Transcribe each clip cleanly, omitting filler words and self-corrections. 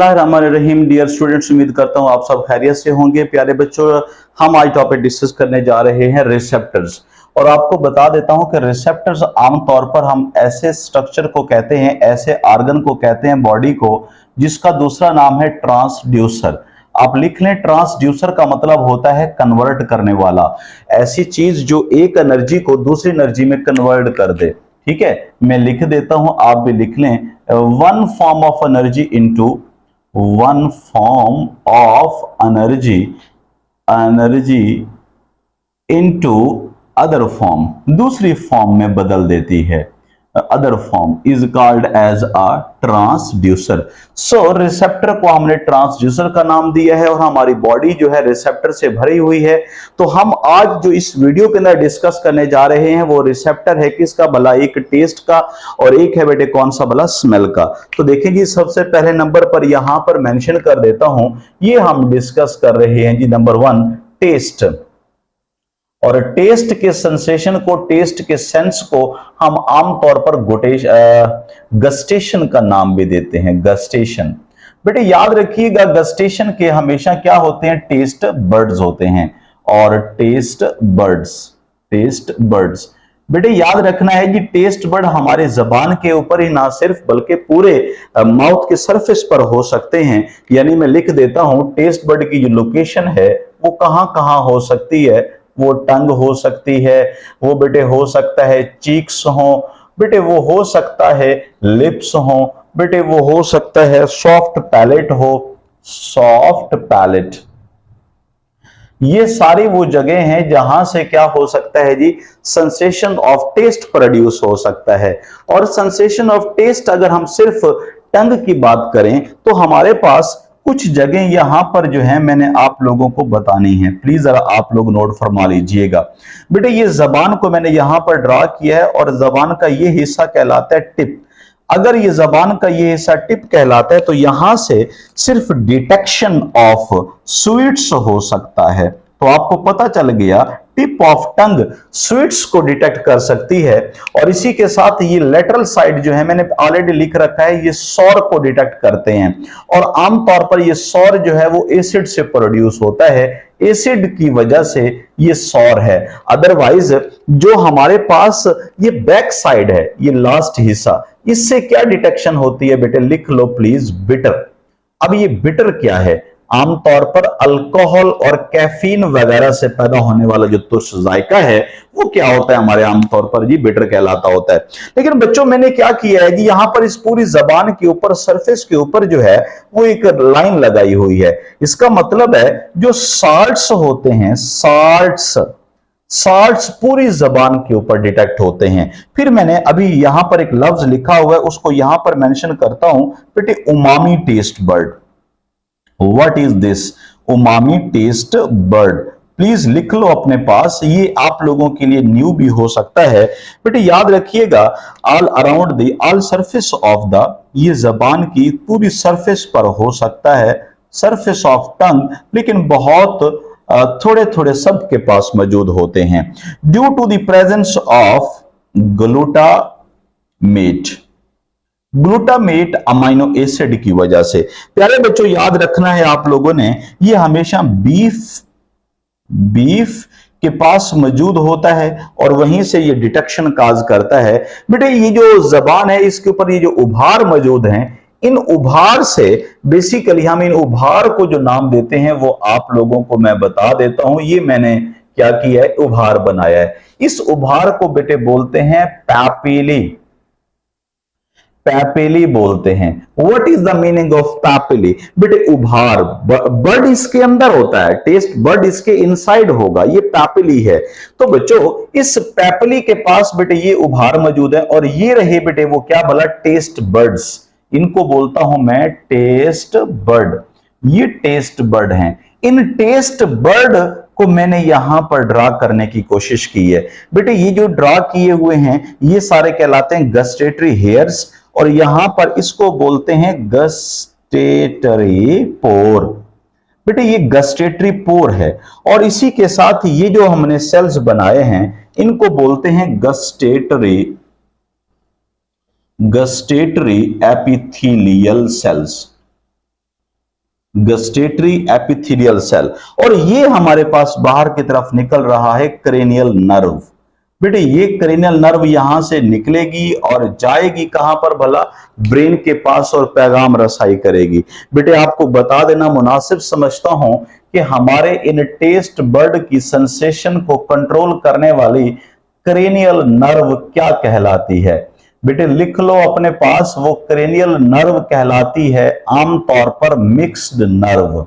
रहीम dear students, उम्मीद करता हूँ आप सब खैरियत से होंगे। प्यारे बच्चों, हम आज टॉपिक डिस्कस करने जा रहे हैं रिसेप्टर्स। और आपको बता देता हूं कि रिसेप्टर्स आमतौर पर हम ऐसे स्ट्रक्चर को कहते हैं, ऐसे आर्गन को कहते हैं बॉडी को, जिसका दूसरा नाम है ट्रांसड्यूसर। आप लिख लें, ट्रांसड्यूसर का मतलब होता है कन्वर्ट करने वाला, ऐसी चीज जो एक एनर्जी को दूसरी एनर्जी में कन्वर्ट कर दे। ठीक है, मैं लिख देता हूं, आप भी लिख लें। One form of energy into one form of energy into other form, दूसरी फॉर्म में बदल देती है। Other form is called as a transducer. So receptor को हमने ट्रांसड्यूसर का नाम दिया है और हमारी बॉडी जो है रिसेप्टर से भरी हुई है। तो हम आज जो इस वीडियो के अंदर डिस्कस करने जा रहे हैं वो रिसेप्टर है किसका भला, एक टेस्ट का और एक है बेटे कौन सा भला, स्मेल का। तो देखें जी, सबसे पहले नंबर पर यहां पर मेंशन कर देता हूं, ये हम डिस्कस कर रहे हैं जी नंबर 1 टेस्ट। और टेस्ट के सेंसेशन को, टेस्ट के सेंस को हम आमतौर पर गस्टेशन का नाम भी देते हैं, गस्टेशन। बेटे याद रखिएगा, गस्टेशन के हमेशा क्या होते हैं, टेस्ट बर्ड्स होते हैं। और टेस्ट बर्ड्स बेटे याद रखना है कि टेस्ट बर्ड हमारे जबान के ऊपर ही ना सिर्फ बल्कि पूरे माउथ के सरफेस पर हो सकते हैं। यानी मैं लिख देता हूं, टेस्ट बर्ड की जो लोकेशन है वो कहां कहां हो सकती है। वो टंग हो सकती है, वो बेटे हो सकता है चीक्स हो, बेटे वो हो सकता है लिप्स हो, बेटे वो हो सकता है सॉफ्ट पैलेट हो, सॉफ्ट पैलेट। ये सारी वो जगह हैं जहां से क्या हो सकता है जी, सेंसेशन ऑफ टेस्ट प्रोड्यूस हो सकता है। और सेंसेशन ऑफ टेस्ट अगर हम सिर्फ टंग की बात करें तो हमारे पास कुछ जगह यहां पर जो है मैंने आप लोगों को बतानी है, प्लीज जरा आप लोग नोट फरमा लीजिएगा। बेटे ये जबान को मैंने यहां पर ड्रा किया है और जबान का ये हिस्सा कहलाता है टिप। अगर ये जबान का ये हिस्सा टिप कहलाता है तो यहां से सिर्फ डिटेक्शन ऑफ स्वीट्स हो सकता है। तो आपको पता चल गया, टिप ऑफ टंग स्वीट्स को डिटेक्ट कर सकती है। और इसी के साथ ये लेटरल साइड जो है मैंने ऑलरेडी लिख रखा है, ये सौर को डिटेक्ट करते हैं। और आमतौर पर ये सौर जो है वो एसिड से प्रोड्यूस होता है, एसिड की वजह से ये सौर है। अदरवाइज जो हमारे पास ये बैक साइड है, ये लास्ट हिस्सा, इससे क्या डिटेक्शन होती है बेटे, लिख लो प्लीज, बिटर। अब ये बिटर क्या है, आमतौर पर अल्कोहल और कैफीन वगैरह से पैदा होने वाला जो तुर्श जायका है वो क्या होता है हमारे आमतौर पर जी, बिटर कहलाता होता है। लेकिन बच्चों मैंने क्या किया है जी, यहां पर इस पूरी जबान के ऊपर, सरफेस के ऊपर जो है वो एक लाइन लगाई हुई है। इसका मतलब है जो साल्ट्स होते हैं, साल्ट्स पूरी जबान के ऊपर डिटेक्ट होते हैं। फिर मैंने अभी यहां पर एक लफ्ज लिखा हुआ है, उसको यहां पर मेंशन करता हूं, बेटे umami taste bud. What is this? Umami taste bud, please लिख लो अपने पास, ये आप लोगों के लिए न्यू भी हो सकता है। बेटे याद रखिएगा, all around the all surface of the, ये जबान की पूरी सरफेस पर हो सकता है, सरफेस ऑफ टंग, लेकिन बहुत थोड़े थोड़े सबके पास मौजूद होते हैं। Due to the presence of glutamate amino acid की वजह से। प्यारे बच्चों याद रखना है आप लोगों ने, ये हमेशा बीफ के पास मौजूद होता है और वहीं से ये डिटेक्शन काज करता है। बेटे ये जो जबान है इसके ऊपर ये जो उभार मौजूद हैं, इन उभार से बेसिकली हम इन उभार को जो नाम देते हैं वो आप लोगों को मैं बता देता हूं। ये मैंने क्या किया है, उभार बनाया है। इस उभार को बेटे बोलते हैं पैपेली बोलते हैं। What is the meaning of पैपेली? बेटे उभार, बर्ड इसके अंदर होता है, टेस्ट बर्ड इसके इनसाइड होगा, ये पैपेली है। तो बच्चों इस पैपेली के पास बेटे ये उभार मौजूद है और ये रहे बेटे वो क्या भला, टेस्ट बर्ड्स। इनको बोलता हूं मैं टेस्ट बर्ड, ये टेस्ट बर्ड हैं। इन टेस्ट बर्ड को मैंने यहां पर ड्रा करने की कोशिश की है। बेटे ये जो ड्रा किए हुए हैं ये सारे कहलाते हैं गस्टेटरी हेयर्स, और यहां पर इसको बोलते हैं गस्टेटरी पोर। बेटे ये गस्टेटरी पोर है और इसी के साथ ये जो हमने सेल्स बनाए हैं इनको बोलते हैं gustatory epithelial cells. Gustatory epithelial cell, और ये हमारे पास बाहर की तरफ निकल रहा है क्रेनियल नर्व। बेटे ये क्रेनियल नर्व यहां से निकलेगी और जाएगी कहां पर भला, ब्रेन के पास, और पैगाम रसाई करेगी। बेटे आपको बता देना मुनासिब समझता हूं कि हमारे इन टेस्ट बर्ड की सेंसेशन को कंट्रोल करने वाली क्रेनियल नर्व क्या कहलाती है। बेटे लिख लो अपने पास, वो क्रेनियल नर्व कहलाती है आमतौर पर मिक्स्ड नर्व।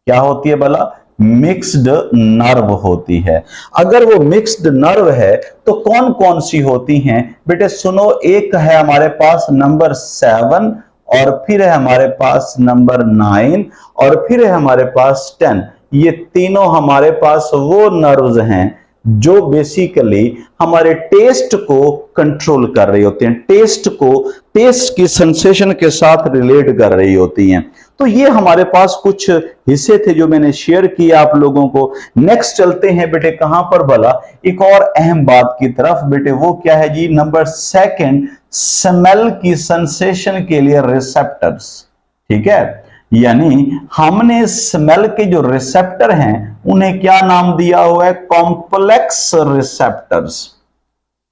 क्या होती है भला, मिक्स्ड नर्व होती है। अगर वो मिक्स्ड नर्व है तो कौन कौन सी होती हैं बेटे सुनो, एक है हमारे पास नंबर 7, और फिर है हमारे पास नंबर 9, और फिर है हमारे पास 10। ये तीनों हमारे पास वो नर्व्स हैं जो बेसिकली हमारे टेस्ट को कंट्रोल कर रही होती हैं, टेस्ट को, टेस्ट की सेंसेशन के साथ रिलेट कर रही होती हैं। तो ये हमारे पास कुछ हिस्से थे जो मैंने शेयर किए आप लोगों को। नेक्स्ट चलते हैं बेटे कहां पर भला, एक और अहम बात की तरफ। बेटे वो क्या है जी, नंबर 2, स्मेल की सेंसेशन के लिए रिसेप्टर्स। ठीक है, यानी हमने स्मेल के जो रिसेप्टर हैं उन्हें क्या नाम दिया हुआ है, कॉम्प्लेक्स रिसेप्टर्स।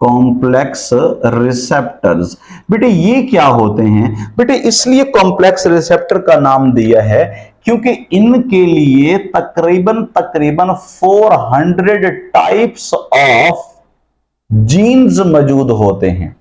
Complex receptors. बेटे ये क्या होते हैं, बेटे इसलिए कॉम्प्लेक्स रिसेप्टर का नाम दिया है क्योंकि इनके लिए तकरीबन 400 टाइप्स ऑफ जीन्स मौजूद होते हैं।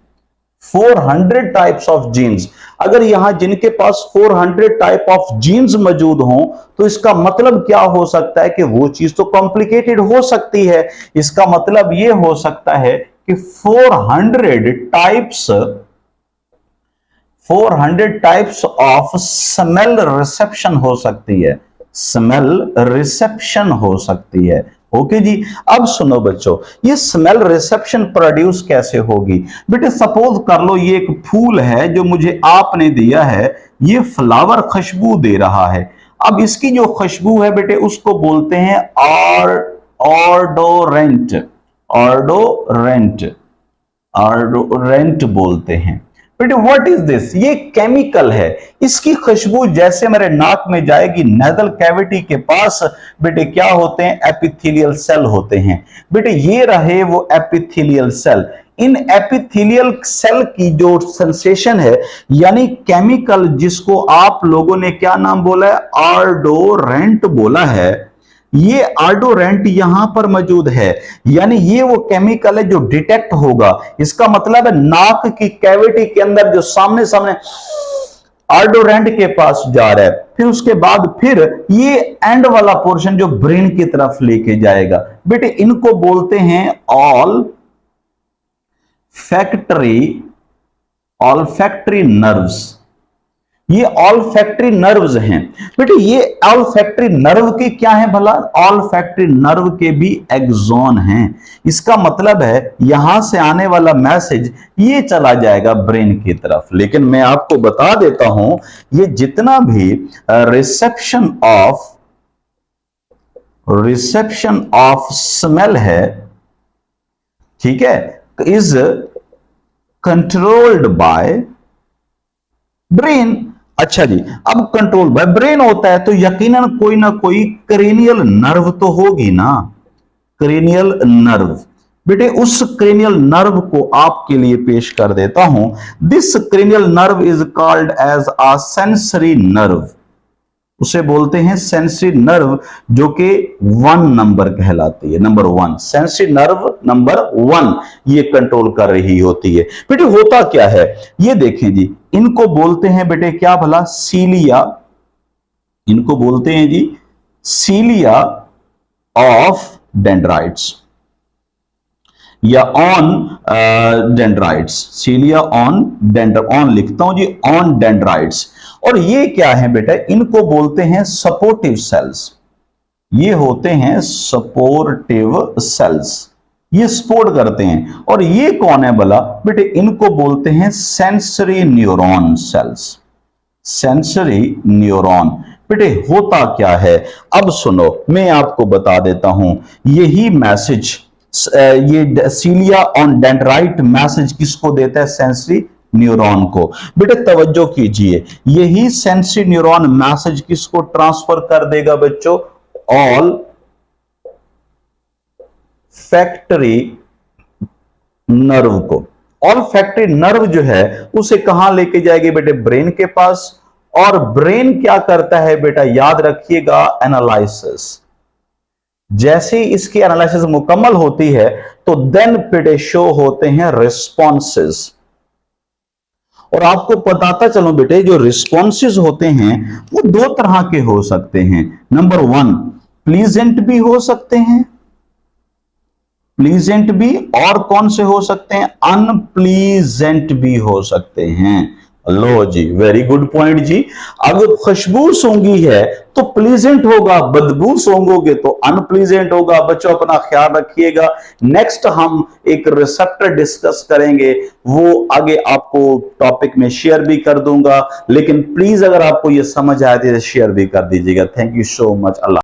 400 टाइप्स ऑफ जीन्स। अगर यहां जिनके पास 400 टाइप ऑफ जीन्स मौजूद हों तो इसका मतलब क्या हो सकता है कि वो चीज तो कॉम्प्लिकेटेड हो सकती है। इसका मतलब ये हो सकता है कि 400 टाइप्स ऑफ स्मेल रिसेप्शन हो सकती है, स्मेल रिसेप्शन हो सकती है। ओके जी, अब सुनो बच्चों, ये स्मेल रिसेप्शन प्रोड्यूस कैसे होगी। बेटे सपोज कर लो ये एक फूल है जो मुझे आपने दिया है, ये फ्लावर खुशबू दे रहा है। अब इसकी जो खुशबू है बेटे उसको बोलते हैं ऑर्डोरेंट, ऑर्डोरेंट बोलते हैं। बेटे व्हाट इज दिस, ये केमिकल है। इसकी खुशबू जैसे मेरे नाक में जाएगी, नेजल कैविटी के पास बेटे क्या होते हैं, एपिथेलियल सेल होते हैं। बेटे ये रहे वो एपिथेलियल सेल। इन एपिथेलियल सेल की जो सेंसेशन है, यानी केमिकल जिसको आप लोगों ने क्या नाम बोला है, ऑर्डोरेंट बोला है, ये ऑर्डोरेंट यहां पर मौजूद है। यानी ये वो केमिकल है जो डिटेक्ट होगा। इसका मतलब है नाक की कैविटी के अंदर जो सामने सामने ऑर्डोरेंट के पास जा रहा है, फिर उसके बाद फिर ये एंड वाला पोर्शन जो ब्रेन की तरफ लेके जाएगा। बेटे इनको बोलते हैं ऑल्फैक्टरी नर्व्स। ये ऑल्फैक्टरी नर्व्स हैं। बेटे ये ऑल्फैक्टरी नर्व के क्या है भला, ऑल्फैक्टरी नर्व के भी एक्सॉन हैं। इसका मतलब है यहां से आने वाला मैसेज ये चला जाएगा ब्रेन की तरफ। लेकिन मैं आपको बता देता हूं, ये जितना भी रिसेप्शन ऑफ स्मेल है, ठीक है, इज कंट्रोल्ड बाय ब्रेन। अच्छा जी, अब कंट्रोल बाय ब्रेन होता है तो यकीनन कोई ना कोई क्रेनियल नर्व तो होगी ना, क्रेनियल नर्व। बेटे उस क्रेनियल नर्व को आपके लिए पेश कर देता हूं। This cranial nerve is called as a sensory nerve. उसे बोलते हैं सेंसरी नर्व, जो कि 1 नंबर कहलाती है। नंबर 1 सेंसरी नर्व, नंबर 1 ये कंट्रोल कर रही होती है। बेटे होता क्या है ये देखें जी, इनको बोलते हैं बेटे क्या भला, सीलिया। इनको बोलते हैं जी सीलिया ऑफ डेंड्राइट्स या ऑन डेंड्राइट्स। सीलिया ऑन लिखता हूं जी, ऑन डेंड्राइट्स। और ये क्या है बेटा, इनको बोलते हैं सपोर्टिव सेल्स। ये होते हैं सपोर्टिव सेल्स, ये सपोर्ट करते हैं। और ये कौन है भला, बेटे इनको बोलते हैं sensory neuron cells. Sensory neuron. बेटे होता क्या है, अब सुनो मैं आपको बता देता हूं। यही मैसेज, ये सीलिया ऑन डेंड्राइट मैसेज किसको देता है, सेंसरी न्यूरॉन को। बेटे तवज्जो कीजिए, यही सेंसरी न्यूरॉन मैसेज किसको ट्रांसफर कर देगा बच्चों? ऑल फैक्टरी नर्व को। ऑल फैक्टरी नर्व जो है उसे कहां लेके जाएगी बेटे? ब्रेन के पास। और ब्रेन क्या करता है बेटा? याद रखिएगा, एनालिसिस। जैसे इसकी एनालिसिस मुकम्मल होती है तो देन बेटे शो होते हैं रिस्पॉन्सेस। और आपको बताता चलो बेटे, जो रिस्पॉन्सेस होते हैं वो दो तरह के हो सकते हैं। नंबर 1, प्लीजेंट भी हो सकते हैं, प्लीजेंट भी, और कौन से हो सकते हैं? अनप्लीजेंट भी हो सकते हैं। लो जी, वेरी गुड पॉइंट जी। अगर खुशबू सूंघी है तो प्लीजेंट होगा, बदबू सूंघोगे तो अनप्लीजेंट होगा। बच्चों अपना ख्याल रखिएगा। नेक्स्ट हम एक रिसेप्टर डिस्कस करेंगे, वो आगे आपको टॉपिक में शेयर भी कर दूंगा, लेकिन प्लीज अगर आपको ये समझ आए तो शेयर भी कर दीजिएगा। Thank you so much. Allah.